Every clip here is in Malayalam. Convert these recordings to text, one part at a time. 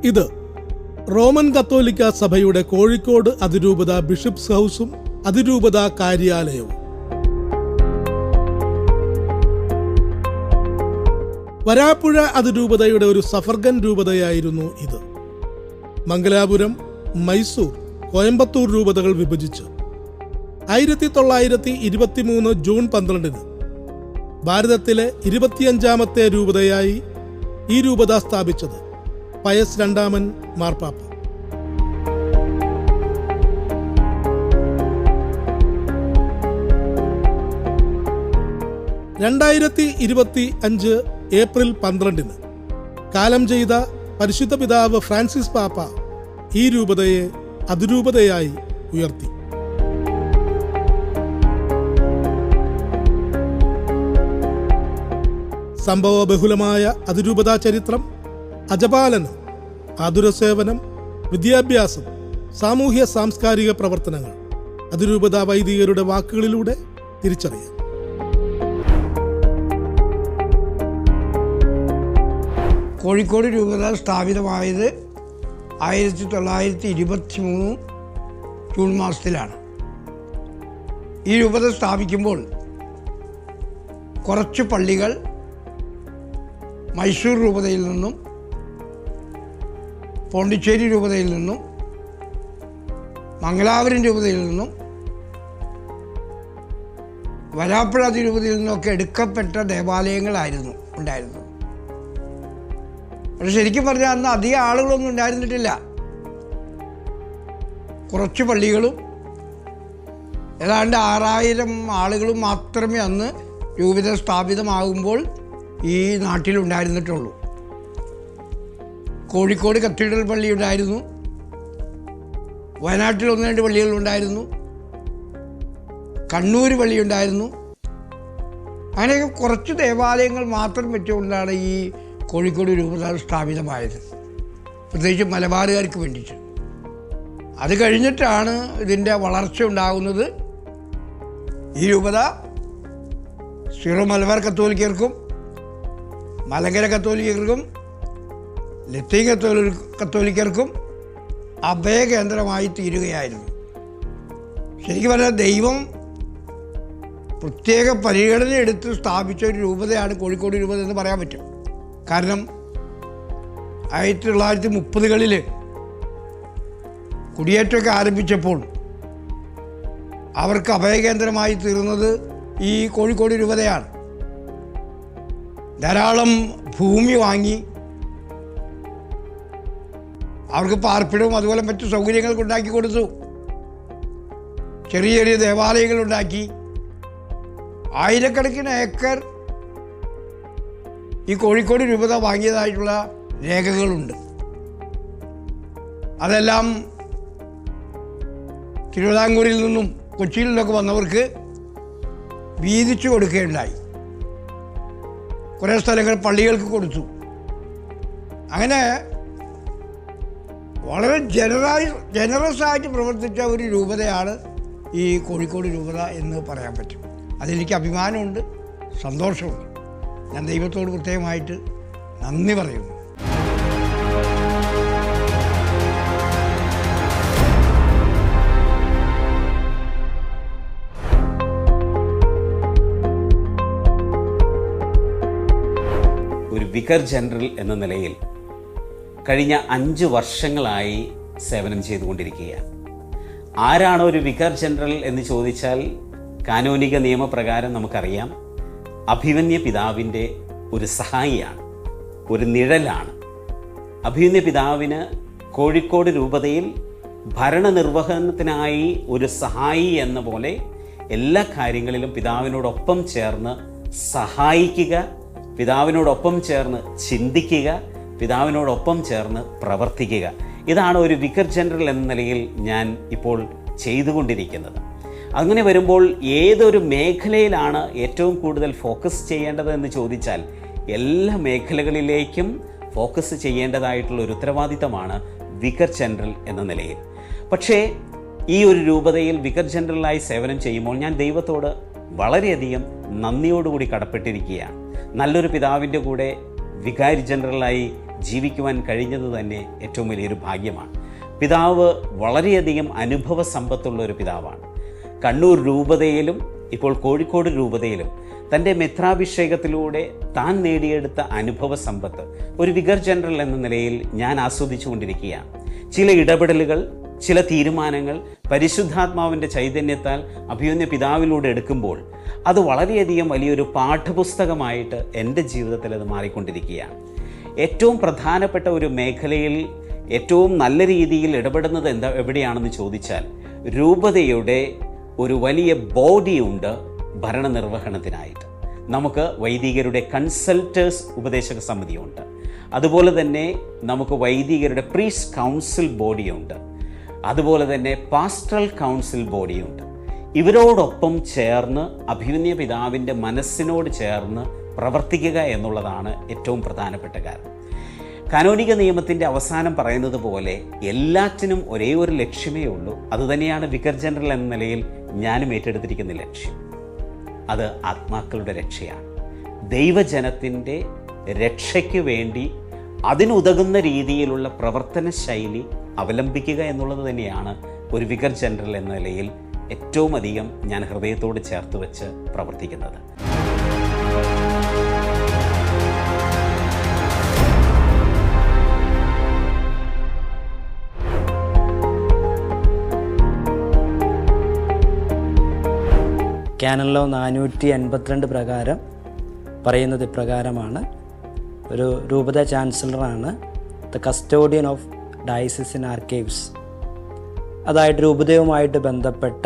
ഇത് റോമൻ കത്തോലിക്ക സഭയുടെ കോഴിക്കോട് അതിരൂപത ബിഷപ്സ് ഹൗസും അതിരൂപത കാര്യാലയവും. വരാപ്പുഴ അതിരൂപതയുടെ ഒരു സഫർഗൻ രൂപതയായിരുന്നു ഇത്. മംഗലാപുരം, മൈസൂർ, കോയമ്പത്തൂർ രൂപതകൾ വിഭജിച്ച് 1923 ജൂൺ 12 ഭാരതത്തിലെ 25ാമത്തെ രൂപതയായി ഈ രൂപത സ്ഥാപിച്ചത് പയസ് രണ്ടാമൻ മാർപ്പാപ്പ. ഏപ്രിൽ 12 കാലം ചെയ്ത പരിശുദ്ധ പിതാവ് ഫ്രാൻസിസ് പാപ്പ ഈ രൂപതയെ അതിരൂപതയായി ഉയർത്തി. സംഭവ ബഹുലമായ അതിരൂപതാ ചരിത്രം, അജപാലനം, ആതുരസേവനം, വിദ്യാഭ്യാസം, സാമൂഹ്യ സാംസ്കാരിക പ്രവർത്തനങ്ങൾ അതിരൂപതാ വൈദികരുടെ വാക്കുകളിലൂടെ തിരിച്ചറിയാം. കോഴിക്കോട് രൂപത സ്ഥാപിതമായത് 1923 ജൂൺ മാസത്തിലാണ്. ഈ രൂപത സ്ഥാപിക്കുമ്പോൾ കുറച്ച് പള്ളികൾ മൈസൂർ രൂപതയിൽ നിന്നും പോണ്ടിച്ചേരി രൂപതയിൽ നിന്നും മംഗലാപുരം രൂപതയിൽ നിന്നും വരാപ്പുഴ അതിരൂപതയിൽ നിന്നൊക്കെ എടുക്കപ്പെട്ട ദേവാലയങ്ങളായിരുന്നു ഉണ്ടായിരുന്നത്. പക്ഷെ ശരിക്കും പറഞ്ഞാൽ അന്ന് അധികം ആളുകളൊന്നും ഉണ്ടായിരുന്നിട്ടില്ല. കുറച്ച് പള്ളികളും ഏതാണ്ട് 6000 ആളുകളും മാത്രമേ അന്ന് രൂപത സ്ഥാപിതമാകുമ്പോൾ ഈ നാട്ടിലുണ്ടായിരുന്നിട്ടുള്ളൂ. കോഴിക്കോട് കത്തീഡ്രൽ പള്ളി ഉണ്ടായിരുന്നു, വയനാട്ടിൽ 1-2 പള്ളികളുണ്ടായിരുന്നു, കണ്ണൂർ പള്ളിയുണ്ടായിരുന്നു. അങ്ങനെയൊക്കെ കുറച്ച് ദേവാലയങ്ങൾ മാത്രം വെച്ചുകൊണ്ടാണ് ഈ കോഴിക്കോട് രൂപത സ്ഥാപിതമായത്, പ്രത്യേകിച്ച് മലബാറുകാർക്ക് വേണ്ടിയിട്ട്. അത് കഴിഞ്ഞിട്ടാണ് ഇതിൻ്റെ വളർച്ച ഉണ്ടാകുന്നത്. ഈ രൂപത സീറോ മലബാർ കത്തോലിക്കർക്കും മലങ്കര കത്തോലിക്കർക്കും ലത്തീൻ കത്തോലിക്കർക്കും അഭയകേന്ദ്രമായി തീരുകയായിരുന്നു. ശരിക്കും പറഞ്ഞാൽ ദൈവം പ്രത്യേക പരിഗണന എടുത്ത് സ്ഥാപിച്ച ഒരു രൂപതയാണ് കോഴിക്കോട് രൂപത എന്ന് പറയാൻ പറ്റും. കാരണം 1930കളിൽ കുടിയേറ്റമൊക്കെ ആരംഭിച്ചപ്പോൾ അവർക്ക് അഭയകേന്ദ്രമായി തീർന്നത് ഈ കോഴിക്കോട് രൂപതയാണ്. ധാരാളം ഭൂമി വാങ്ങി അവർക്ക് പാർപ്പിടവും അതുപോലെ മറ്റു സൗകര്യങ്ങളൊക്കെ ഉണ്ടാക്കി കൊടുത്തു. ചെറിയ ചെറിയ ദേവാലയങ്ങൾ ഉണ്ടാക്കി. ആയിരക്കണക്കിന് ഏക്കർ ഈ കോഴിക്കോട് രൂപത വാങ്ങിയതായിട്ടുള്ള രേഖകളുണ്ട്. അതെല്ലാം തിരുവിതാംകൂറിൽ നിന്നും കൊച്ചിയിൽ നിന്നൊക്കെ വന്നവർക്ക് വീതിച്ചു കൊടുക്കുകയുണ്ടായി. കുറേ സ്ഥലങ്ങൾ പള്ളികൾക്ക് കൊടുത്തു. അങ്ങനെ വളരെ ജനറസ് ആയിട്ട് പ്രവർത്തിച്ച ഒരു രൂപതയാണ് ഈ കോഴിക്കോട് രൂപത എന്ന് പറയാൻ പറ്റും. അതെനിക്ക് അഭിമാനമുണ്ട്, സന്തോഷമുണ്ട്. ഞാൻ ദൈവത്തോട് പ്രത്യേകമായിട്ട് നന്ദി പറയുന്നു. ഒരു വികാർ ജനറൽ എന്ന നിലയിൽ കഴിഞ്ഞ 5 വർഷങ്ങളായി സേവനം ചെയ്തുകൊണ്ടിരിക്കുകയാണ്. ആരാണ് ഒരു വികാർ ജനറൽ എന്ന് ചോദിച്ചാൽ, കാനോനിക നിയമപ്രകാരം നമുക്കറിയാം, അഭിമന്യ പിതാവിൻ്റെ ഒരു സഹായിയാണ്, ഒരു നിഴലാണ്. അഭിമന്യ പിതാവിന് കോഴിക്കോട് രൂപതയിൽ ഭരണനിർവഹണത്തിനായി ഒരു സഹായി എന്ന പോലെ എല്ലാ കാര്യങ്ങളിലും പിതാവിനോടൊപ്പം ചേർന്ന് സഹായിക്കുക, പിതാവിനോടൊപ്പം ചേർന്ന് ചിന്തിക്കുക, പിതാവിനോടൊപ്പം ചേർന്ന് പ്രവർത്തിക്കുക. ഇതാണ് ഒരു വികാർ ജനറൽ എന്ന നിലയിൽ ഞാൻ ഇപ്പോൾ ചെയ്തുകൊണ്ടിരിക്കുന്നത്. അങ്ങനെ വരുമ്പോൾ ഏതൊരു മേഖലയിലാണ് ഏറ്റവും കൂടുതൽ ഫോക്കസ് ചെയ്യേണ്ടത് എന്ന് ചോദിച്ചാൽ, എല്ലാ മേഖലകളിലേക്കും ഫോക്കസ് ചെയ്യേണ്ടതായിട്ടുള്ള ഒരു ഉത്തരവാദിത്തമാണ് വികാർ ജനറൽ എന്ന നിലയിൽ. പക്ഷേ ഈ ഒരു രൂപതയിൽ വികാർ ജനറലായി സേവനം ചെയ്യുമ്പോൾ ഞാൻ ദൈവത്തോട് വളരെയധികം നന്ദിയോടുകൂടി കടപ്പെട്ടിരിക്കുകയാണ്. നല്ലൊരു പിതാവിൻ്റെ കൂടെ വികാരി ജനറലായി ജീവിക്കുവാൻ കഴിഞ്ഞത് തന്നെ ഏറ്റവും വലിയൊരു ഭാഗ്യമാണ്. പിതാവ് വളരെയധികം അനുഭവ സമ്പത്തുള്ള ഒരു പിതാവാണ്. കണ്ണൂർ രൂപതയിലും ഇപ്പോൾ കോഴിക്കോട് രൂപതയിലും തൻ്റെ മെത്രാഭിഷേകത്തിലൂടെ താൻ നേടിയെടുത്ത അനുഭവ സമ്പത്ത് ഒരു വികാർ ജനറൽ എന്ന നിലയിൽ ഞാൻ ആസ്വദിച്ചുകൊണ്ടിരിക്കുകയാണ്. ചില ഇടപെടലുകൾ, ചില തീരുമാനങ്ങൾ പരിശുദ്ധാത്മാവിൻ്റെ ചൈതന്യത്താൽ അഭിമന്യ പിതാവിലൂടെ എടുക്കുമ്പോൾ അത് വളരെയധികം വലിയൊരു പാഠപുസ്തകമായിട്ട് എൻ്റെ ജീവിതത്തിൽ അത് മാറിക്കൊണ്ടിരിക്കുകയാണ്. ഏറ്റവും പ്രധാനപ്പെട്ട ഒരു മേഖലയിൽ ഏറ്റവും നല്ല രീതിയിൽ ഇടപെടുന്നത് എവിടെയാണെന്ന് ചോദിച്ചാൽ, രൂപതയുടെ ഒരു വലിയ ബോഡിയുണ്ട് ഭരണനിർവഹണത്തിനായിട്ട്. നമുക്ക് വൈദികരുടെ കൺസൾട്ടേഴ്സ് ഉപദേശക സമിതിയുണ്ട്. അതുപോലെ തന്നെ നമുക്ക് വൈദികരുടെ പ്രീസ്റ്റ് കൗൺസിൽ ബോഡിയുണ്ട്. അതുപോലെ തന്നെ പാസ്റ്ററൽ കൗൺസിൽ ബോഡിയുണ്ട്. ഇവരോടൊപ്പം ചേർന്ന് അഭിമന്യ പിതാവിൻ്റെ മനസ്സിനോട് ചേർന്ന് പ്രവർത്തിക്കുക എന്നുള്ളതാണ് ഏറ്റവും പ്രധാനപ്പെട്ട കാര്യം. കാനോനിക നിയമത്തിൻ്റെ അവസാനം പറയുന്നത് പോലെ എല്ലാറ്റിനും ഒരേ ഒരു ലക്ഷ്യമേ ഉള്ളൂ. അതുതന്നെയാണ് വികാർ ജനറൽ എന്ന നിലയിൽ ഞാനും ഏറ്റെടുത്തിരിക്കുന്ന ലക്ഷ്യം. അത് ആത്മാക്കളുടെ രക്ഷയാണ്. ദൈവജനത്തിൻ്റെ രക്ഷയ്ക്ക് വേണ്ടി അതിനുതകുന്ന രീതിയിലുള്ള പ്രവർത്തന ശൈലി അവലംബിക്കുക എന്നുള്ളത് തന്നെയാണ് ഒരു വികാർ ജനറൽ എന്ന നിലയിൽ ഏറ്റവും അധികം ഞാൻ ഹൃദയത്തോട് ചേർത്ത് വെച്ച് പ്രവർത്തിക്കുന്നത്. കാനൻ ലോ 482 പ്രകാരം പറയുന്നത് ഇപ്രകാരമാണ്: ഒരു രൂപത ചാൻസലറാണ് the custodian of diocese archives. അതായത് രൂപതയുമായിട്ട് ബന്ധപ്പെട്ട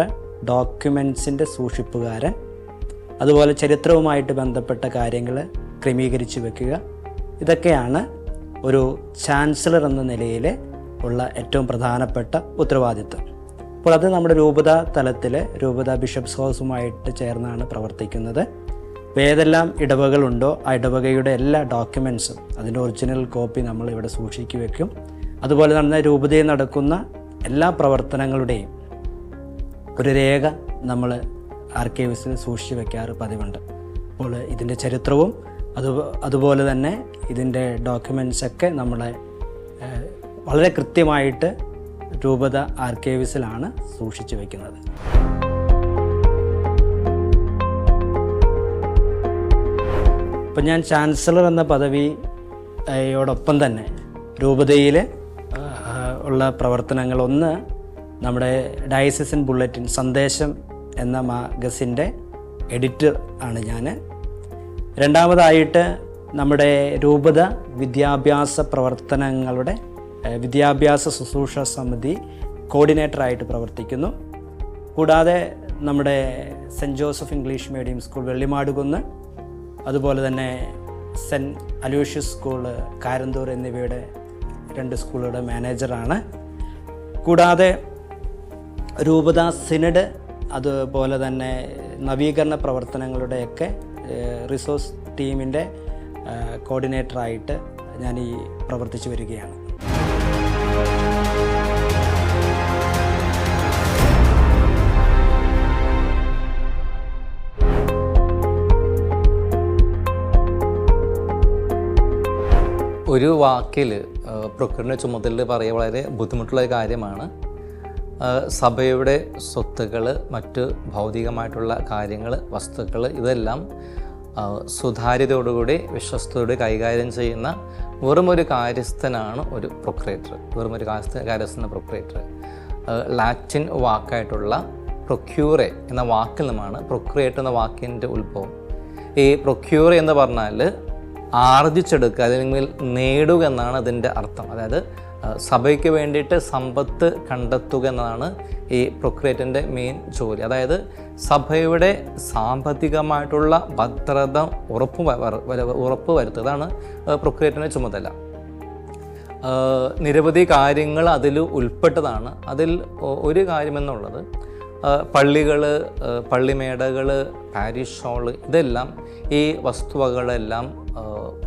ഡോക്യുമെൻസിൻ്റെ സൂക്ഷിപ്പുകാരൻ, അതുപോലെ ചരിത്രവുമായിട്ട് ബന്ധപ്പെട്ട കാര്യങ്ങൾ ക്രമീകരിച്ച് വെക്കുക. ഇതൊക്കെയാണ് ഒരു ചാൻസലർ എന്ന നിലയിൽ ഉള്ള ഏറ്റവും പ്രധാനപ്പെട്ട ഉത്തരവാദിത്വം. അപ്പോൾ അത് നമ്മുടെ രൂപത തലത്തിൽ രൂപത ബിഷപ്സ് ഹൗസുമായിട്ട് ചേർന്നാണ് പ്രവർത്തിക്കുന്നത്. അപ്പോൾ ഏതെല്ലാം ഇടവകളുണ്ടോ ആ ഇടവകയുടെ എല്ലാ ഡോക്യുമെൻസും അതിൻ്റെ ഒറിജിനൽ കോപ്പി നമ്മൾ ഇവിടെ സൂക്ഷിച്ചു വെക്കും. അതുപോലെ തന്നെ രൂപതയിൽ നടക്കുന്ന എല്ലാ പ്രവർത്തനങ്ങളുടെയും ഒരു രേഖ നമ്മൾ ആർക്കൈവ്സിൽ സൂക്ഷിച്ചു വെക്കാറ് പതിവുണ്ട്. അപ്പോൾ ഇതിൻ്റെ ചരിത്രവും അതുപോലെ തന്നെ ഇതിൻ്റെ ഡോക്യുമെൻസൊക്കെ നമ്മളെ വളരെ കൃത്യമായിട്ട് രൂപത ആർക്കൈവ്സിലാണ് സൂക്ഷിച്ചു വയ്ക്കുന്നത്. ഇപ്പം ഞാൻ ചാൻസലർ എന്ന പദവിയോടൊപ്പം തന്നെ രൂപതയിൽ ഉള്ള പ്രവർത്തനങ്ങൾ, ഒന്ന് നമ്മുടെ ഡയസിസൻ ബുള്ളറ്റിൻ സന്ദേശം എന്ന മാഗസിൻ്റെ എഡിറ്റർ ആണ് ഞാൻ. രണ്ടാമതായിട്ട് നമ്മുടെ രൂപത വിദ്യാഭ്യാസ പ്രവർത്തനങ്ങളുടെ വിദ്യാഭ്യാസ ശുശ്രൂഷ സമിതി കോർഡിനേറ്ററായിട്ട് പ്രവർത്തിക്കുന്നു. കൂടാതെ നമ്മുടെ Saint Joseph English medium school Vellimadukunnu, അതുപോലെ തന്നെ സെൻറ്റ് അലൂഷ്യസ് സ്കൂൾ കാരന്തൂർ എന്നിവയുടെ 2 സ്കൂളുകളുടെ മാനേജറാണ്. കൂടാതെ രൂപത സിനഡ്, അതുപോലെ തന്നെ നവീകരണ പ്രവർത്തനങ്ങളുടെയൊക്കെ റിസോഴ്സ് ടീമിൻ്റെ കോർഡിനേറ്ററായിട്ട് ഞാൻ ഈ പ്രവർത്തിച്ചു വരികയാണ്. ഒരു വാക്കിൽ പ്രൊക്യൂറിൻ്റെ ചുമതല പറയുക വളരെ ബുദ്ധിമുട്ടുള്ള ഒരു കാര്യമാണ്. സഭയുടെ സ്വത്തുക്കൾ, മറ്റ് ഭൗതികമായിട്ടുള്ള കാര്യങ്ങൾ, വസ്തുക്കൾ, ഇതെല്ലാം സുതാര്യതയോടുകൂടി വിശ്വസ്തയോടെ കൈകാര്യം ചെയ്യുന്ന വെറുമൊരു കാര്യസ്ഥനാണ് ഒരു പ്രൊക്യൂറേറ്റർ. വെറുമൊരു കാര്യസ്ഥന പ്രൊക്യൂറേറ്റർ. ലാറ്റിൻ വാക്കായിട്ടുള്ള പ്രൊക്യൂറെ എന്ന വാക്കിൽ നിന്നാണ് പ്രൊക്യൂറേറ്റ് എന്ന വാക്കിൻ്റെ ഉത്ഭവം. ഈ പ്രൊക്യൂറെ എന്ന് പറഞ്ഞാൽ ആർജിച്ചെടുക്കുക അല്ലെങ്കിൽ നേടുക എന്നാണ് അതിൻ്റെ അർത്ഥം. അതായത് സഭയ്ക്ക് വേണ്ടിയിട്ട് സമ്പത്ത് കണ്ടെത്തുക എന്നതാണ് ഈ പ്രൊക്യൂറേറ്റിൻ്റെ മെയിൻ ജോലി. അതായത് സഭയുടെ സാമ്പത്തികമായിട്ടുള്ള ഭദ്രത ഉറപ്പ് വരുത്തുന്നതാണ് പ്രൊക്യൂറേറ്റിൻ്റെ ചുമതല. നിരവധി കാര്യങ്ങൾ അതിൽ ഉൾപ്പെട്ടതാണ്. അതിൽ ഒരു കാര്യമെന്നുള്ളത് പള്ളികൾ, പള്ളിമേടകൾ, പാരിഷ് ഹാള്, ഇതെല്ലാം ഈ വസ്തുവകളെല്ലാം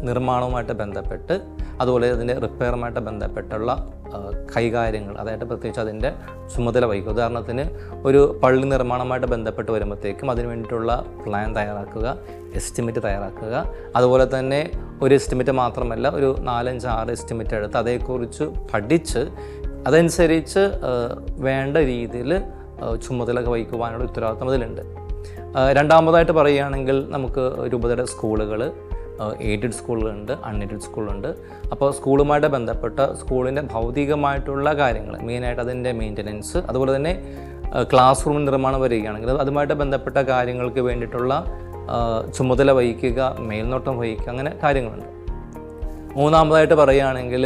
നിർമ്മാണവുമായിട്ട് ബന്ധപ്പെട്ട്, അതുപോലെ അതിൻ്റെ റിപ്പയറുമായിട്ട് ബന്ധപ്പെട്ടുള്ള കൈകാര്യങ്ങൾ, അതായത് പ്രത്യേകിച്ച് അതിൻ്റെ ചുമതല വഹിക്കുക. ഉദാഹരണത്തിന് ഒരു പള്ളി നിർമ്മാണമായിട്ട് ബന്ധപ്പെട്ട് വരുമ്പോഴത്തേക്കും അതിന് വേണ്ടിയിട്ടുള്ള പ്ലാൻ തയ്യാറാക്കുക, എസ്റ്റിമേറ്റ് തയ്യാറാക്കുക. അതുപോലെ തന്നെ ഒരു എസ്റ്റിമേറ്റ് മാത്രമല്ല, ഒരു 4-5-6 എസ്റ്റിമേറ്റ് എടുത്ത് അതേക്കുറിച്ച് പഠിച്ച് അതനുസരിച്ച് വേണ്ട രീതിയിൽ ചുമതല വഹിക്കുവാനുള്ള ഉത്തരവാദിത്വം അതിലുണ്ട്. രണ്ടാമതായിട്ട് പറയുകയാണെങ്കിൽ നമുക്ക് രൂപതയുടെ സ്കൂളുകൾ, എയ്ഡഡ് സ്കൂളുകളുണ്ട്, അൺഎയ്ഡഡ് സ്കൂളുണ്ട്. അപ്പോൾ സ്കൂളുമായിട്ട് ബന്ധപ്പെട്ട സ്കൂളിൻ്റെ ഭൗതികമായിട്ടുള്ള കാര്യങ്ങൾ, മെയിനായിട്ട് അതിൻ്റെ മെയിൻ്റനൻസ്, അതുപോലെ തന്നെ ക്ലാസ് റൂം നിർമ്മാണം വരികയാണെങ്കിൽ അതുമായിട്ട് ബന്ധപ്പെട്ട കാര്യങ്ങൾക്ക് വേണ്ടിയിട്ടുള്ള ചുമതല വഹിക്കുക, മേൽനോട്ടം വഹിക്കുക, അങ്ങനെ കാര്യങ്ങളുണ്ട്. മൂന്നാമതായിട്ട് പറയുകയാണെങ്കിൽ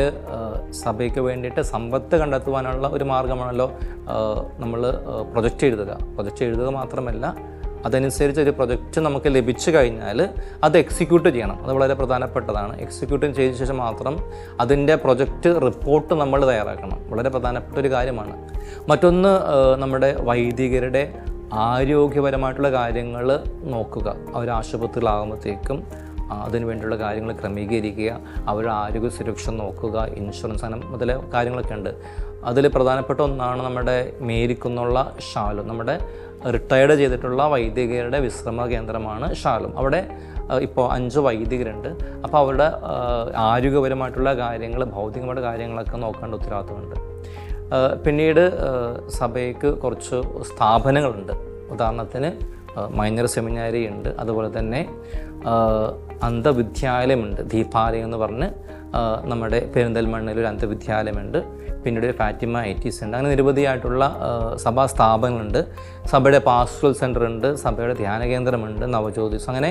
സഭയ്ക്ക് വേണ്ടിയിട്ട് സമ്പത്ത് കണ്ടെത്തുവാനുള്ള ഒരു മാർഗ്ഗമാണല്ലോ നമ്മൾ പ്രൊജക്റ്റ് എഴുതുക മാത്രമല്ല, അതനുസരിച്ച് ഒരു പ്രൊജക്റ്റ് നമുക്ക് ലഭിച്ചു കഴിഞ്ഞാൽ അത് എക്സിക്യൂട്ട് ചെയ്യണം. അത് വളരെ പ്രധാനപ്പെട്ടതാണ്. എക്സിക്യൂട്ട് ചെയ്ത ശേഷം മാത്രം അതിൻ്റെ പ്രൊജക്റ്റ് റിപ്പോർട്ട് നമ്മൾ തയ്യാറാക്കണം. വളരെ പ്രധാനപ്പെട്ട ഒരു കാര്യമാണ്. മറ്റൊന്ന്, നമ്മുടെ വൈദികരുടെ ആരോഗ്യപരമായിട്ടുള്ള കാര്യങ്ങൾ നോക്കുക. അവർ ആശുപത്രികളാകുമ്പോഴത്തേക്കും അതിനു വേണ്ടിയുള്ള കാര്യങ്ങൾ ക്രമീകരിക്കുക, അവരുടെ ആരോഗ്യ സുരക്ഷ നോക്കുക, ഇൻഷുറൻസ് അങ്ങനെ മുതലേ കാര്യങ്ങളൊക്കെ ഉണ്ട്. അതിൽ പ്രധാനപ്പെട്ട ഒന്നാണ് നമ്മുടെ മേരിക്കുന്നുള്ള ഷാലും. നമ്മുടെ റിട്ടയർഡ് ചെയ്തിട്ടുള്ള വൈദികരുടെ വിശ്രമ കേന്ദ്രമാണ് ഷാലും. അവിടെ ഇപ്പോൾ 5 വൈദികരുണ്ട്. അപ്പോൾ അവരുടെ ആരോഗ്യപരമായിട്ടുള്ള കാര്യങ്ങൾ, ഭൗതികമായിട്ടുള്ള കാര്യങ്ങളൊക്കെ നോക്കേണ്ട ഉത്തരവാദിത്തമുണ്ട്. പിന്നീട് സഭയ്ക്ക് കുറച്ച് സ്ഥാപനങ്ങളുണ്ട്. ഉദാഹരണത്തിന് മൈനർ സെമിനാരി ഉണ്ട്, അതുപോലെ തന്നെ അന്ധവിദ്യാലയമുണ്ട്. ദീപാലയം എന്ന് പറഞ്ഞ് നമ്മുടെ പെരിന്തൽമണ്ണയിൽ ഒരു അന്ധവിദ്യാലയമുണ്ട്. പിന്നീട് ഒരു ഫാറ്റിമ ITC ഉണ്ട്. അങ്ങനെ നിരവധിയായിട്ടുള്ള സഭാ സ്ഥാപനങ്ങളുണ്ട്. സഭയുടെ പാസ്റ്ററൽ സെൻ്റർ ഉണ്ട്, സഭയുടെ ധ്യാന കേന്ദ്രമുണ്ട്, നവജ്യോതിസ്. അങ്ങനെ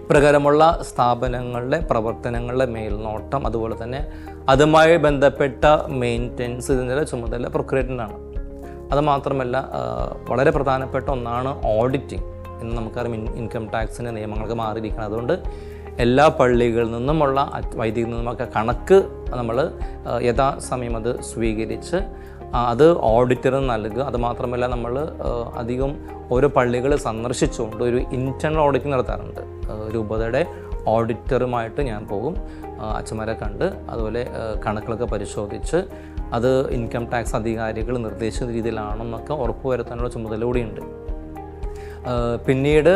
ഇപ്രകാരമുള്ള സ്ഥാപനങ്ങളുടെ പ്രവർത്തനങ്ങളുടെ മേൽനോട്ടം, അതുപോലെ തന്നെ അതുമായി ബന്ധപ്പെട്ട മെയിൻ്റെനൻസ്, ഇതിൻ്റെ ചുമതല പ്രൊക്യൂറേറ്ററിനാണ്. അതുമാത്രമല്ല, വളരെ പ്രധാനപ്പെട്ട ഒന്നാണ് ഓഡിറ്റിംഗ്. ഇന്ന് നമുക്കറിയാം ഇൻകം ടാക്സിൻ്റെ നിയമങ്ങളൊക്കെ മാറിയിരിക്കണം. അതുകൊണ്ട് എല്ലാ പള്ളികളിൽ നിന്നുമുള്ള വൈദികരിൽ നിന്നുമൊക്കെ കണക്ക് നമ്മൾ യഥാസമയം അത് സ്വീകരിച്ച് അത് ഓഡിറ്ററിന് നൽകുക. അതുമാത്രമല്ല, നമ്മൾ അധികം ഓരോ പള്ളികൾ സന്ദർശിച്ചുകൊണ്ട് ഒരു ഇൻറ്റേർണൽ ഓഡിറ്റിംഗ് നടത്താറുണ്ട്. രൂപതയുടെ ഓഡിറ്ററുമായിട്ട് ഞാൻ പോകും, അച്ഛന്മാരെ കണ്ട് അതുപോലെ കണക്കുകളൊക്കെ പരിശോധിച്ച് അത് ഇൻകം ടാക്സ് അധികാരികൾ നിർദ്ദേശിച്ച രീതിയിലാണെന്നൊക്കെ ഉറപ്പുവരുത്താനുള്ള ചുമതല കൂടിയുണ്ട്. പിന്നീട്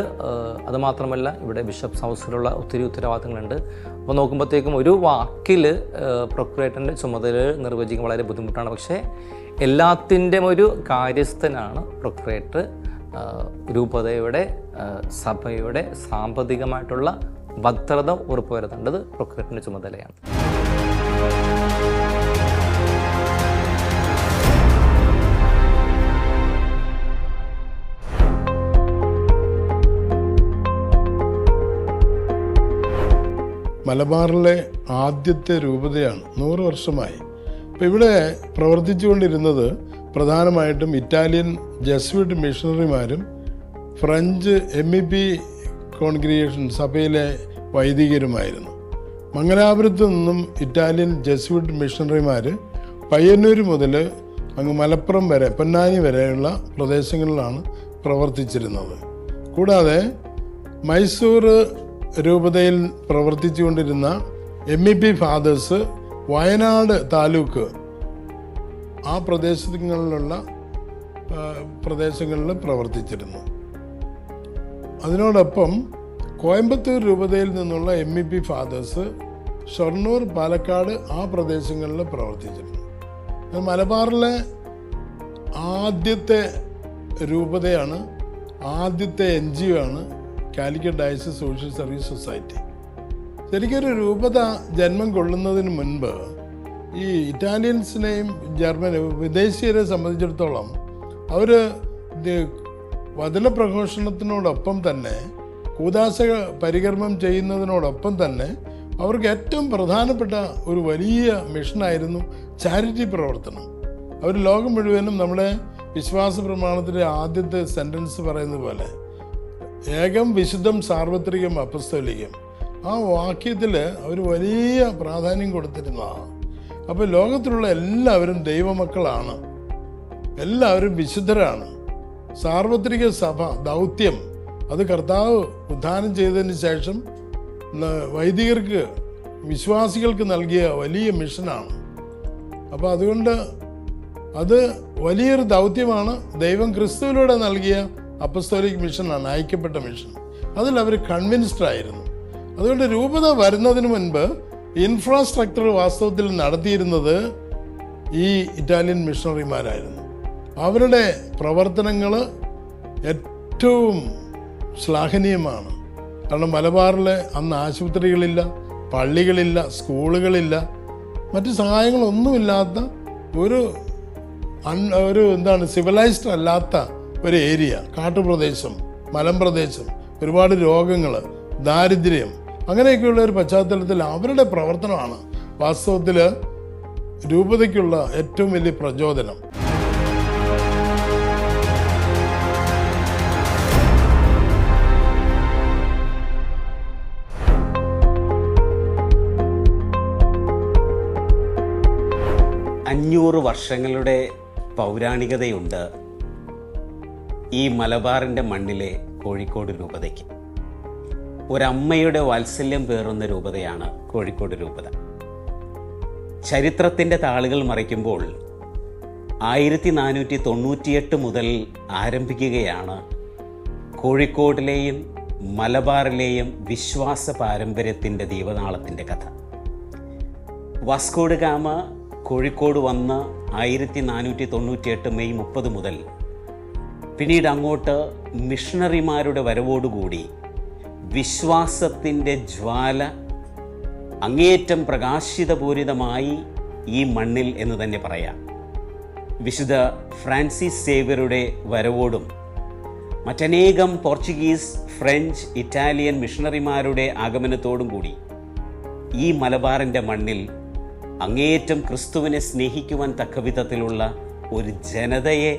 അതുമാത്രമല്ല, ഇവിടെ ബിഷപ്സ് ഹൗസിലുള്ള ഒത്തിരി ഉത്തരവാദിത്തങ്ങളുണ്ട്. അപ്പോൾ നോക്കുമ്പോഴത്തേക്കും ഒരു വാക്കിൽ പ്രൊക്യൂറേറ്ററിൻ്റെ ചുമതല നിർവചിക്കാൻ വളരെ ബുദ്ധിമുട്ടാണ്. പക്ഷേ എല്ലാത്തിൻ്റെയും ഒരു കാര്യസ്ഥനാണ് പ്രൊക്യൂറേറ്റർ. രൂപതയുടെ സഭയുടെ സാമ്പത്തികമായിട്ടുള്ള ഭദ്രത ഉറപ്പുവരുത്തേണ്ടത് പ്രൊക്യൂറേറ്ററിൻ്റെ ചുമതലയാണ്. മലബാറിലെ ആദ്യത്തെ രൂപതയാണ്, 100 വർഷമായി. അപ്പോൾ ഇവിടെ പ്രവർത്തിച്ചുകൊണ്ടിരുന്നത് പ്രധാനമായിട്ടും ഇറ്റാലിയൻ ജസ്വിറ്റ് മിഷണറിമാരും ഫ്രഞ്ച് MEP കോൺഗ്രിഗേഷൻ സഭയിലെ വൈദികരുമായിരുന്നു. മംഗലാപുരത്ത് നിന്നും ഇറ്റാലിയൻ ജസ്വിറ്റ് മിഷണറിമാർ പയ്യന്നൂർ മുതൽ അങ്ങ് മലപ്പുറം വരെ, പൊന്നാനി വരെയുള്ള പ്രദേശങ്ങളിലാണ് പ്രവർത്തിച്ചിരുന്നത്. കൂടാതെ മൈസൂർ രൂപതയിൽ പ്രവർത്തിച്ചുകൊണ്ടിരുന്ന MEP ഫാദേഴ്സ് വയനാട് താലൂക്ക് ആ പ്രദേശങ്ങളിൽ പ്രവർത്തിച്ചിരുന്നു. അതിനോടൊപ്പം കോയമ്പത്തൂർ രൂപതയിൽ നിന്നുള്ള MEP ഫാദേഴ്സ് ഷൊർണൂർ, പാലക്കാട് ആ പ്രദേശങ്ങളിൽ പ്രവർത്തിച്ചിരുന്നു. മലബാറിലെ ആദ്യത്തെ രൂപതയാണ്, ആദ്യത്തെ NGO ആണ് Calicut diocese social service society. ശരിക്കൊരു രൂപത ജന്മം കൊള്ളുന്നതിന് മുൻപ് ഈ ഇറ്റാലിയൻസിനെയും വിദേശീയരെ സംബന്ധിച്ചിടത്തോളം അവർ വചന പ്രഘോഷണത്തിനോടൊപ്പം തന്നെ കൂദാശ പരികർമ്മം ചെയ്യുന്നതിനോടൊപ്പം തന്നെ അവർക്ക് ഏറ്റവും പ്രധാനപ്പെട്ട ഒരു വലിയ മിഷനായിരുന്നു ചാരിറ്റി പ്രവർത്തനം. അവർ ലോകം മുഴുവനും നമ്മുടെ വിശ്വാസ പ്രമാണത്തിൻ്റെ ആദ്യത്തെ സെൻറ്റൻസ് പറയുന്നത് പോലെ ഏകം വിശുദ്ധം സാർവത്രികം അപ്പസ്തോലികം, ആ വാക്യത്തിൽ അവർ വലിയ പ്രാധാന്യം കൊടുത്തിരുന്നതാണ്. അപ്പോൾ ലോകത്തിലുള്ള എല്ലാവരും ദൈവമക്കളാണ്, എല്ലാവരും വിശുദ്ധരാണ്. സാർവത്രിക സഭ ദൗത്യം അത് കർത്താവ് ഉദ്ധാനം ചെയ്തതിന് ശേഷം വൈദികർക്ക്, വിശ്വാസികൾക്ക് നൽകിയ വലിയ മിഷനാണ്. അപ്പോൾ അതുകൊണ്ട് അത് വലിയൊരു ദൗത്യമാണ്. ദൈവം ക്രിസ്തുവിലൂടെ നൽകിയ അപ്പസ്തോലിക് മിഷനാണ്, അയക്കപ്പെട്ട മിഷൻ. അതിൽ അവർ കൺവിൻസ്ഡ് ആയിരുന്നു. അതുകൊണ്ട് രൂപത വരുന്നതിന് മുൻപ് ഇൻഫ്രാസ്ട്രക്ചർ വാസ്തവത്തിൽ നടത്തിയിരുന്നത് ഈ ഇറ്റാലിയൻ മിഷണറിമാരായിരുന്നു. അവരുടെ പ്രവർത്തനങ്ങൾ ഏറ്റവും ശ്ലാഘനീയമാണ്. കാരണം മലബാറിൽ അന്ന് ആശുപത്രികളില്ല, പള്ളികളില്ല, സ്കൂളുകളില്ല, മറ്റ് സഹായങ്ങളൊന്നുമില്ലാത്ത ഒരു സിവിലൈസ്ഡ് അല്ലാത്ത ഒരു ഏരിയ, കാട്ടുപ്രദേശം, മലമ്പ്രദേശം, ഒരുപാട് രോഗങ്ങൾ, ദാരിദ്ര്യം, അങ്ങനെയൊക്കെയുള്ള ഒരു പശ്ചാത്തലത്തിൽ അവരുടെ പ്രവർത്തനമാണ് വാസ്തവത്തിൽ രൂപതയ്ക്കുള്ള ഏറ്റവും വലിയ പ്രചോദനം. വർഷങ്ങളുടെ പൗരാണികതയുണ്ട് ഈ മലബാറിൻ്റെ മണ്ണിലെ കോഴിക്കോട് രൂപതയ്ക്ക്. ഒരമ്മയുടെ വാത്സല്യം പേറുന്ന രൂപതയാണ് കോഴിക്കോട് രൂപത. ചരിത്രത്തിൻ്റെ താളുകൾ മറിക്കുമ്പോൾ 1498 മുതൽ ആരംഭിക്കുകയാണ് കോഴിക്കോടിലെയും മലബാറിലെയും വിശ്വാസ പാരമ്പര്യത്തിൻ്റെ ദീപനാളത്തിൻ്റെ കഥ. വാസ്കോ ഡ ഗാമ കോഴിക്കോട് വന്ന 1498 മെയ് 30 മുതൽ പിന്നീട് അങ്ങോട്ട് മിഷണറിമാരുടെ വരവോടുകൂടി വിശ്വാസത്തിൻ്റെ ജ്വാല അങ്ങേയറ്റം പ്രകാശിതപൂരിതമായി ഈ മണ്ണിൽ എന്ന് തന്നെ പറയാം. വിശുദ്ധ ഫ്രാൻസിസ് സേവ്യറുടെ വരവോടും മറ്റനേകം പോർച്ചുഗീസ്, ഫ്രഞ്ച്, ഇറ്റാലിയൻ മിഷണറിമാരുടെ ആഗമനത്തോടും കൂടി ഈ മലബാറിൻ്റെ മണ്ണിൽ അങ്ങേയറ്റം ക്രിസ്തുവിനെ സ്നേഹിക്കുവാൻ തക്കവിധത്തിലുള്ള ഒരു ജനതയെ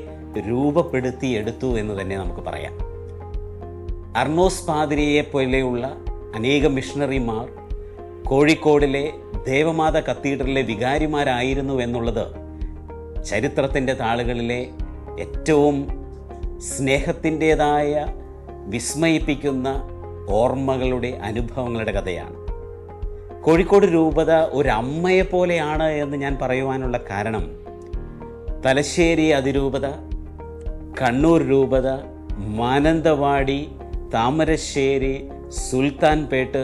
രൂപപ്പെടുത്തിയെടുത്തു എന്ന് തന്നെ നമുക്ക് പറയാം. അർണോസ് പാതിരിയെ പോലെയുള്ള അനേകം മിഷണറിമാർ കോഴിക്കോടിലെ ദേവമാത കത്തീഡ്രലിലെ വികാരിമാരായിരുന്നു എന്നുള്ളത് ചരിത്രത്തിൻ്റെ താളുകളിലെ ഏറ്റവും സ്നേഹത്തിൻ്റേതായ വിസ്മയിപ്പിക്കുന്ന ഓർമ്മകളുടെ, അനുഭവങ്ങളുടെ കഥയാണ്. കോഴിക്കോട് രൂപത ഒരമ്മയെ പോലെയാണ് എന്ന് ഞാൻ പറയുവാനുള്ള കാരണം തലശ്ശേരി അതിരൂപത, കണ്ണൂർ രൂപത, മാനന്തവാടി, താമരശ്ശേരി, സുൽത്താൻപേട്ട്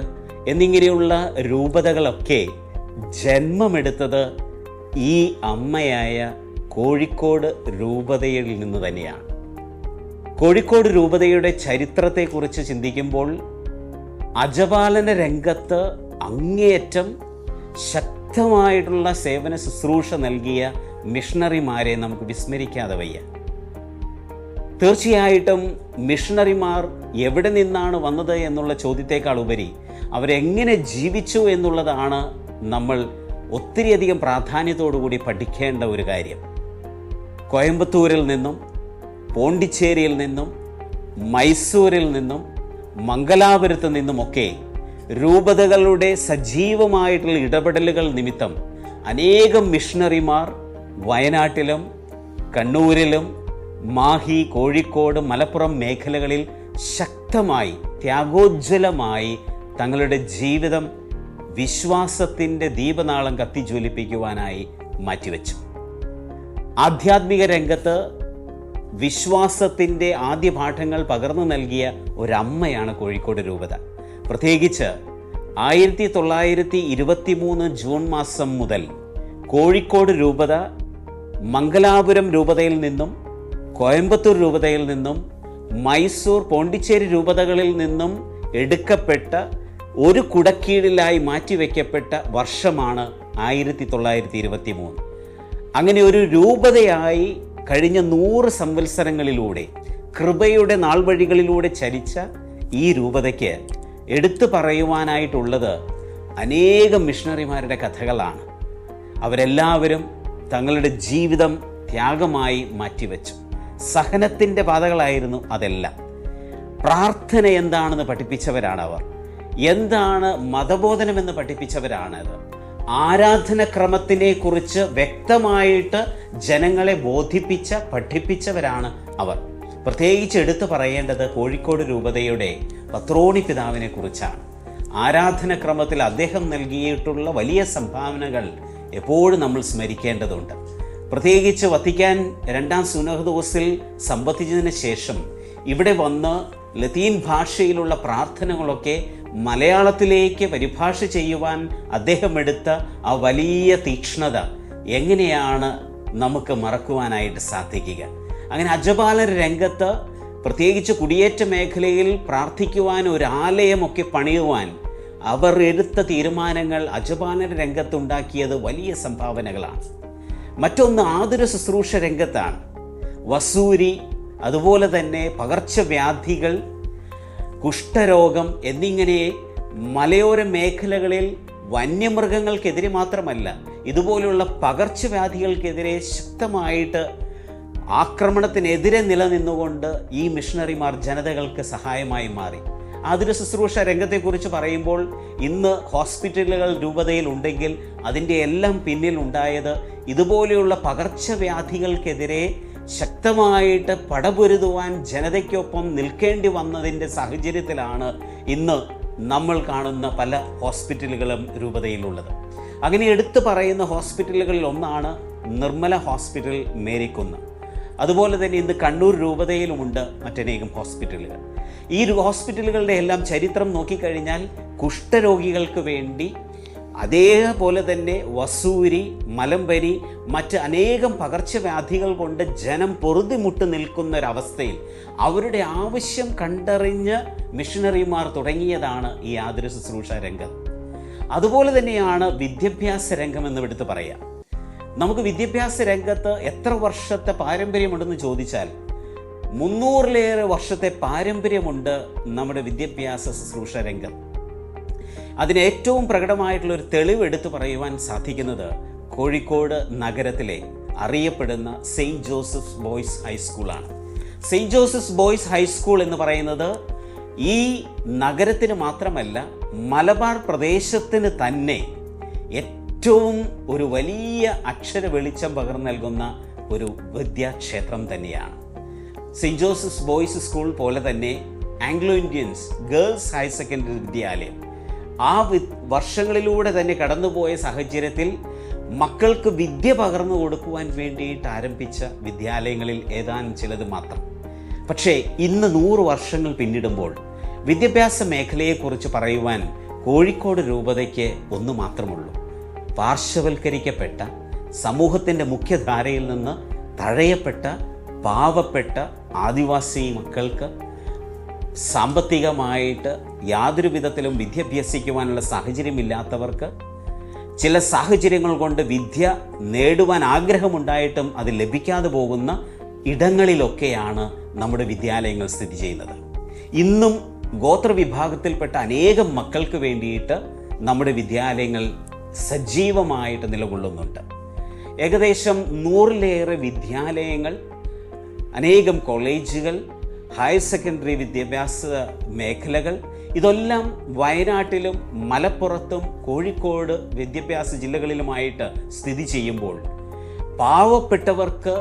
എന്നിങ്ങനെയുള്ള രൂപതകളൊക്കെ ജന്മമെടുത്തത് ഈ അമ്മയായ കോഴിക്കോട് രൂപതയിൽ നിന്ന് തന്നെയാണ്. കോഴിക്കോട് രൂപതയുടെ ചരിത്രത്തെക്കുറിച്ച് ചിന്തിക്കുമ്പോൾ അജപാലന രംഗത്ത് അങ്ങേയറ്റം ശക്തമായിട്ടുള്ള സേവന ശുശ്രൂഷ നൽകിയ മിഷണറിമാരെ നമുക്ക് വിസ്മരിക്കാതെ വയ്യ. തീർച്ചയായിട്ടും മിഷണറിമാർ എവിടെ നിന്നാണ് വന്നത് എന്നുള്ള ചോദ്യത്തേക്കാൾ ഉപരി അവരെങ്ങനെ ജീവിച്ചു എന്നുള്ളതാണ് നമ്മൾ ഒത്തിരിയധികം പ്രാധാന്യത്തോടുകൂടി പഠിക്കേണ്ട ഒരു കാര്യം. കോയമ്പത്തൂരിൽ നിന്നും, പോണ്ടിച്ചേരിയിൽ നിന്നും, മൈസൂരിൽ നിന്നും, മംഗലാപുരത്ത് നിന്നുമൊക്കെ രൂപതകളുടെ സജീവമായിട്ടുള്ള ഇടപെടലുകൾ നിമിത്തം അനേകം മിഷണറിമാർ വയനാട്ടിലും കണ്ണൂരിലും മാഹി, കോഴിക്കോട്, മലപ്പുറം മേഖലകളിൽ ശക്തമായി, ത്യാഗോജ്വലമായി തങ്ങളുടെ ജീവിതം വിശ്വാസത്തിൻ്റെ ദീപനാളം കത്തിജ്വലിപ്പിക്കുവാനായി മാറ്റിവെച്ചു. ആധ്യാത്മിക രംഗത്ത് വിശ്വാസത്തിൻ്റെ ആദ്യ പാഠങ്ങൾ പകർന്നു നൽകിയ ഒരമ്മയാണ് കോഴിക്കോട് രൂപത. പ്രത്യേകിച്ച് 1923 ജൂൺ മാസം മുതൽ കോഴിക്കോട് രൂപത മംഗലാപുരം രൂപതയിൽ നിന്നും, കോയമ്പത്തൂർ രൂപതയിൽ നിന്നും, മൈസൂർ, പോണ്ടിച്ചേരി രൂപതകളിൽ നിന്നും എടുക്കപ്പെട്ട ഒരു കുടക്കീഴിലായി മാറ്റിവെക്കപ്പെട്ട വർഷമാണ് 1923. അങ്ങനെ ഒരു രൂപതയായി കഴിഞ്ഞ 100 സംവത്സരങ്ങളിലൂടെ കൃപയുടെ നാൾവഴികളിലൂടെ ചരിച്ച ഈ രൂപതയ്ക്ക് എടുത്തു പറയുവാനായിട്ടുള്ളത് അനേകം മിഷണറിമാരുടെ കഥകളാണ്. അവരെല്ലാവരും തങ്ങളുടെ ജീവിതം ത്യാഗമായി മാറ്റിവെച്ചു. സഹനത്തിൻ്റെ പാതകളായിരുന്നു അതെല്ലാം. പ്രാർത്ഥന എന്താണെന്ന് പഠിപ്പിച്ചവരാണ് അവർ. എന്താണ് മതബോധനമെന്ന് പഠിപ്പിച്ചവരാണത്. ആരാധനക്രമത്തിനെ കുറിച്ച് വ്യക്തമായിട്ട് ജനങ്ങളെ ബോധിപ്പിച്ച, പഠിപ്പിച്ചവരാണ് അവർ. പ്രത്യേകിച്ച് എടുത്തു പറയേണ്ടത് കോഴിക്കോട് രൂപതയുടെ പത്രോണി പിതാവിനെ കുറിച്ചാണ്. ആരാധനക്രമത്തിൽ അദ്ദേഹം നൽകിയിട്ടുള്ള വലിയ സംഭാവനകൾ എപ്പോഴും നമ്മൾ സ്മരിക്കേണ്ടതുണ്ട്. പ്രത്യേകിച്ച് വത്തിക്കാൻ രണ്ടാം സുനഹദോസിൽ സംബന്ധിച്ചതിന് ശേഷം ഇവിടെ വന്ന് ലത്തീൻ ഭാഷയിലുള്ള പ്രാർത്ഥനകളൊക്കെ മലയാളത്തിലേക്ക് പരിഭാഷ ചെയ്യുവാൻ അദ്ദേഹം എടുത്ത ആ വലിയ തീക്ഷ്ണത എങ്ങനെയാണ് നമുക്ക് മറക്കുവാനായിട്ട് സാധിക്കുക? അങ്ങനെ അജപാലന രംഗത്ത് പ്രത്യേകിച്ച് കുടിയേറ്റ മേഖലയിൽ പ്രാർത്ഥിക്കുവാൻ ഒരു ആലയമൊക്കെ പണിയുവാൻ അവർ എടുത്ത തീരുമാനങ്ങൾ അജപാലന രംഗത്തുണ്ടാക്കിയത് വലിയ സംഭാവനകളാണ്. മറ്റൊന്ന് ആതുര ശുശ്രൂഷ രംഗത്താണ്. വസൂരി, അതുപോലെ തന്നെ പകർച്ചവ്യാധികൾ, കുഷ്ഠരോഗം എന്നിങ്ങനെ മലയോര മേഖലകളിൽ വന്യമൃഗങ്ങൾക്കെതിരെ മാത്രമല്ല, ഇതുപോലുള്ള പകർച്ചവ്യാധികൾക്കെതിരെ ശക്തമായിട്ട് ആക്രമണത്തിനെതിരെ നിലനിന്നുകൊണ്ട് ഈ മിഷണറിമാർ ജനതകൾക്ക് സഹായമായി മാറി. ആതുര ശുശ്രൂഷ രംഗത്തെക്കുറിച്ച് പറയുമ്പോൾ ഇന്ന് ഹോസ്പിറ്റലുകൾ രൂപതയിൽ ഉണ്ടെങ്കിൽ അതിൻ്റെ എല്ലാം പിന്നിൽ ഉണ്ടായത് ഇതുപോലെയുള്ള പകർച്ചവ്യാധികൾക്കെതിരെ ശക്തമായിട്ട് പടപൊരുതുവാൻ ജനതയ്ക്കൊപ്പം നിൽക്കേണ്ടി വന്നതിൻ്റെ സാഹചര്യത്തിലാണ് ഇന്ന് നമ്മൾ കാണുന്ന പല ഹോസ്പിറ്റലുകളും രൂപതയിലുള്ളത്. അങ്ങനെ എടുത്തു പറയുന്ന ഹോസ്പിറ്റലുകളിൽ ഒന്നാണ് നിർമ്മല ഹോസ്പിറ്റൽ, മേരിക്കുന്ന്. അതുപോലെ തന്നെ ഇന്ന് കണ്ണൂർ രൂപതയിലുമുണ്ട് മറ്റനേകം ഹോസ്പിറ്റലുകൾ. ഈ ഹോസ്പിറ്റലുകളുടെ എല്ലാം ചരിത്രം നോക്കിക്കഴിഞ്ഞാൽ കുഷ്ഠരോഗികൾക്ക് വേണ്ടി, അതേപോലെ തന്നെ വസൂരി, മലമ്പനി, മറ്റ് അനേകം പകർച്ചവ്യാധികൾ കൊണ്ട് ജനം പൊറുതിമുട്ട് നിൽക്കുന്നൊരവസ്ഥയിൽ അവരുടെ ആവശ്യം കണ്ടറിഞ്ഞ് മിഷണറിമാർ തുടങ്ങിയതാണ് ഈ ആതുര ശുശ്രൂഷ രംഗം. അതുപോലെ തന്നെയാണ് വിദ്യാഭ്യാസ രംഗം എന്ന് എടുത്ത് പറയാം. നമുക്ക് വിദ്യാഭ്യാസ രംഗത്ത് എത്ര വർഷത്തെ പാരമ്പര്യമുണ്ടെന്ന് ചോദിച്ചാൽ 300-ലേറെ വർഷത്തെ പാരമ്പര്യമുണ്ട് നമ്മുടെ വിദ്യാഭ്യാസ ശുശ്രൂഷ രംഗം. അതിന് ഏറ്റവും പ്രകടമായിട്ടുള്ളൊരു തെളിവ് എടുത്തു പറയുവാൻ സാധിക്കുന്നത് കോഴിക്കോട് നഗരത്തിലെ അറിയപ്പെടുന്ന സെയിൻറ്റ് ജോസഫ്സ് ബോയ്സ് ഹൈസ്കൂളാണ്. സെയിൻറ്റ് ജോസഫ്സ് ബോയ്സ് ഹൈസ്കൂൾ എന്ന് പറയുന്നത് ഈ നഗരത്തിന് മാത്രമല്ല, മലബാർ പ്രദേശത്തിന് തന്നെ ഏറ്റവും ഒരു വലിയ അക്ഷര വെളിച്ചം പകർന്നു നൽകുന്ന ഒരു വിദ്യാക്ഷേത്രം തന്നെയാണ്. സെയിൻറ്റ് ജോസഫ്സ് ബോയ്സ് സ്കൂൾ പോലെ തന്നെ Anglo Indians girls higher secondary വിദ്യാലയം ആ വർഷങ്ങളിലൂടെ തന്നെ കടന്നുപോയ സാഹചര്യത്തിൽ മക്കൾക്ക് വിദ്യ പകർന്നു കൊടുക്കുവാൻ വേണ്ടിയിട്ട് ആരംഭിച്ച വിദ്യാലയങ്ങളിൽ ഏതാനും ചിലത് മാത്രം. പക്ഷേ ഇന്ന് 100 വർഷങ്ങൾ പിന്നിടുമ്പോൾ വിദ്യാഭ്യാസ മേഖലയെക്കുറിച്ച് പറയുവാൻ കോഴിക്കോട് രൂപതയ്ക്ക് ഒന്ന് മാത്രമുള്ളൂ. പാർശ്വവൽക്കരിക്കപ്പെട്ട സമൂഹത്തിൻ്റെ മുഖ്യധാരയിൽ നിന്ന് തഴയപ്പെട്ട പാവപ്പെട്ട ആദിവാസി മക്കൾക്ക് സാമ്പത്തികമായിട്ട് യാതൊരു വിധത്തിലും വിദ്യ അഭ്യസിക്കുവാനുള്ള സാഹചര്യമില്ലാത്തവർക്ക്, ചില സാഹചര്യങ്ങൾ കൊണ്ട് വിദ്യ നേടുവാൻ ആഗ്രഹമുണ്ടായിട്ടും അത് ലഭിക്കാതെ പോകുന്ന ഇടങ്ങളിലൊക്കെയാണ് നമ്മുടെ വിദ്യാലയങ്ങൾ സ്ഥിതി ചെയ്യുന്നത്. ഇന്നും ഗോത്രവിഭാഗത്തിൽപ്പെട്ട അനേകം മക്കൾക്ക് വേണ്ടിയിട്ട് നമ്മുടെ വിദ്യാലയങ്ങൾ സജീവമായിട്ട് നിലകൊള്ളുന്നുണ്ട്. ഏകദേശം 100-ലേറെ വിദ്യാലയങ്ങൾ, അനേകം കോളേജുകൾ, ഹയർ സെക്കൻഡറി വിദ്യാഭ്യാസ മേഖലകൾ, ഇതെല്ലാം വയനാട്ടിലും മലപ്പുറത്തും കോഴിക്കോട് വിദ്യാഭ്യാസ ജില്ലകളിലുമായിട്ട് സ്ഥിതി ചെയ്യുമ്പോൾ പാവപ്പെട്ടവർക്ക്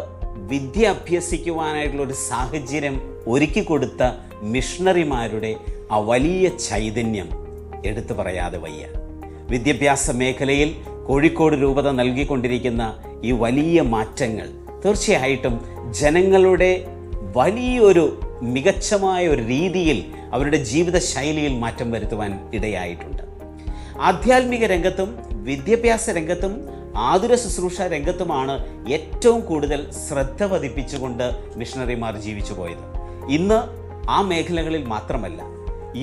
വിദ്യ അഭ്യസിക്കുവാനായിട്ടുള്ളൊരു സാഹചര്യം ഒരുക്കി കൊടുത്ത മിഷണറിമാരുടെ ആ വലിയ ചൈതന്യം എടുത്തു പറയാതെ വയ്യ. വിദ്യാഭ്യാസ മേഖലയിൽ കോഴിക്കോട് രൂപത നൽകിക്കൊണ്ടിരിക്കുന്ന ഈ വലിയ മാറ്റങ്ങൾ തീർച്ചയായിട്ടും ജനങ്ങളുടെ വലിയൊരു മികച്ചമായ ഒരു രീതിയിൽ അവരുടെ ജീവിതശൈലിയിൽ മാറ്റം വരുത്തുവാൻ ഇടയായിട്ടുണ്ട്. ആധ്യാത്മിക രംഗത്തും വിദ്യാഭ്യാസ രംഗത്തും ആതുര ശുശ്രൂഷ രംഗത്തുമാണ് ഏറ്റവും കൂടുതൽ ശ്രദ്ധ പതിപ്പിച്ചുകൊണ്ട് മിഷണറിമാർ ജീവിച്ചു പോയത്. ഇന്ന് ആ മേഖലകളിൽ മാത്രമല്ല,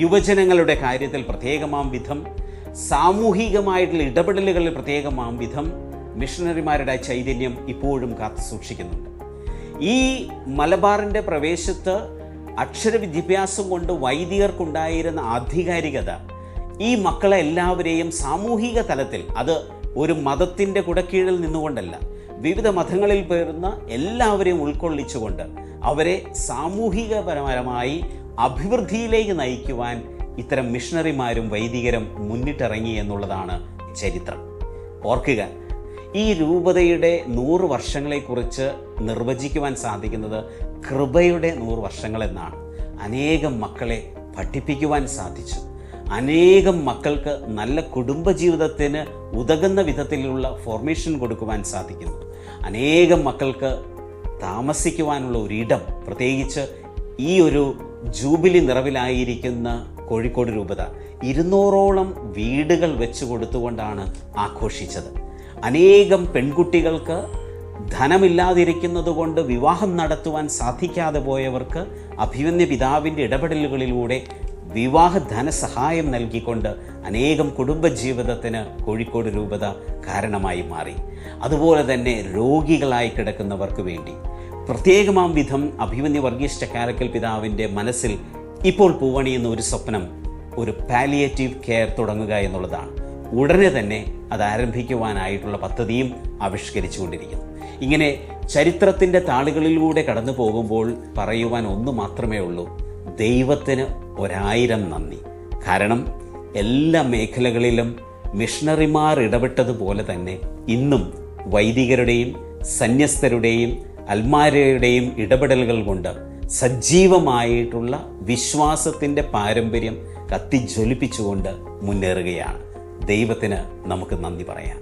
യുവജനങ്ങളുടെ കാര്യത്തിൽ പ്രത്യേകമാം വിധം, സാമൂഹികമായിട്ടുള്ള ഇടപെടലുകളിൽ പ്രത്യേകമാം വിധം മിഷണറിമാരുടെ ചൈതന്യം ഇപ്പോഴും കാത്തു സൂക്ഷിക്കുന്നുണ്ട്. ഈ മലബാറിൻ്റെ പ്രവേശത്ത് അക്ഷരവിദ്യാഭ്യാസം കൊണ്ട് വൈദികർക്കുണ്ടായിരുന്ന ആധികാരികത ഈ മക്കളെ എല്ലാവരെയും സാമൂഹിക തലത്തിൽ, അത് ഒരു മതത്തിൻ്റെ കുടക്കീഴിൽ നിന്നുകൊണ്ടല്ല, വിവിധ മതങ്ങളിൽ പേരുന്ന എല്ലാവരെയും ഉൾക്കൊള്ളിച്ചുകൊണ്ട് അവരെ സാമൂഹികപരമായി അഭിവൃദ്ധിയിലേക്ക് നയിക്കുവാൻ ഇത്തരം മിഷണറിമാരും വൈദികരും മുന്നിട്ടിറങ്ങി എന്നുള്ളതാണ് ചരിത്രം. ഓർക്കുക, ഈ രൂപതയുടെ 100 വർഷങ്ങളെക്കുറിച്ച് നിർവചിക്കുവാൻ സാധിക്കുന്നത് കൃപയുടെ 100 വർഷങ്ങളെന്നാണ്. അനേകം മക്കളെ പഠിപ്പിക്കുവാൻ സാധിച്ചു, അനേകം മക്കൾക്ക് നല്ല കുടുംബജീവിതത്തിന് ഉതകുന്ന വിധത്തിലുള്ള ഫോർമേഷൻ കൊടുക്കുവാൻ സാധിക്കുന്നു. അനേകം മക്കൾക്ക് താമസിക്കുവാനുള്ള ഒരിടം, പ്രത്യേകിച്ച് ഈ ഒരു ജൂബിലി നിറവിലായിരിക്കുന്ന കോഴിക്കോട് രൂപത 200ഓളം വീടുകൾ വെച്ച് കൊടുത്തുകൊണ്ടാണ് ആഘോഷിച്ചത്. അനേകം പെൺകുട്ടികൾക്ക് ധനമില്ലാതിരിക്കുന്നത് കൊണ്ട് വിവാഹം നടത്തുവാൻ സാധിക്കാതെ പോയവർക്ക് അഭിമന്യ പിതാവിൻ്റെ ഇടപെടലുകളിലൂടെ വിവാഹ ധനസഹായം നൽകിക്കൊണ്ട് അനേകം കുടുംബജീവിതത്തിന് കോഴിക്കോട് രൂപത കാരണമായി മാറി. അതുപോലെ തന്നെ രോഗികളായി കിടക്കുന്നവർക്ക് വേണ്ടി പ്രത്യേകമാം വിധം അഭിമന്യ വർഗീസ് ചക്കാലക്കൽ പിതാവിൻ്റെ മനസ്സിൽ ഇപ്പോൾ പൂവണിയുന്ന ഒരു സ്വപ്നം ഒരു പാലിയേറ്റീവ് കെയർ തുടങ്ങുക എന്നുള്ളതാണ്. ഉടനെ തന്നെ അത് ആരംഭിക്കുവാനായിട്ടുള്ള പദ്ധതിയും ആവിഷ്കരിച്ചുകൊണ്ടിരിക്കുന്നു. ഇങ്ങനെ ചരിത്രത്തിൻ്റെ താളുകളിലൂടെ കടന്നു പോകുമ്പോൾ പറയുവാൻ ഒന്ന് മാത്രമേ ഉള്ളൂ: ദൈവത്തിന് 1000 നന്ദി. കാരണം എല്ലാ മേഖലകളിലും മിഷണറിമാർ ഇടപെട്ടതുപോലെ തന്നെ ഇന്നും വൈദികരുടെയും സന്യസ്തരുടെയും അൽമാരയുടെയും ഇടപെടലുകൾ കൊണ്ട് സജീവമായിട്ടുള്ള വിശ്വാസത്തിൻ്റെ പാരമ്പര്യം കത്തിജ്വലിപ്പിച്ചുകൊണ്ട് മുന്നേറുകയാണ്. ദൈവത്തിന് നമുക്ക് നന്ദി പറയാം.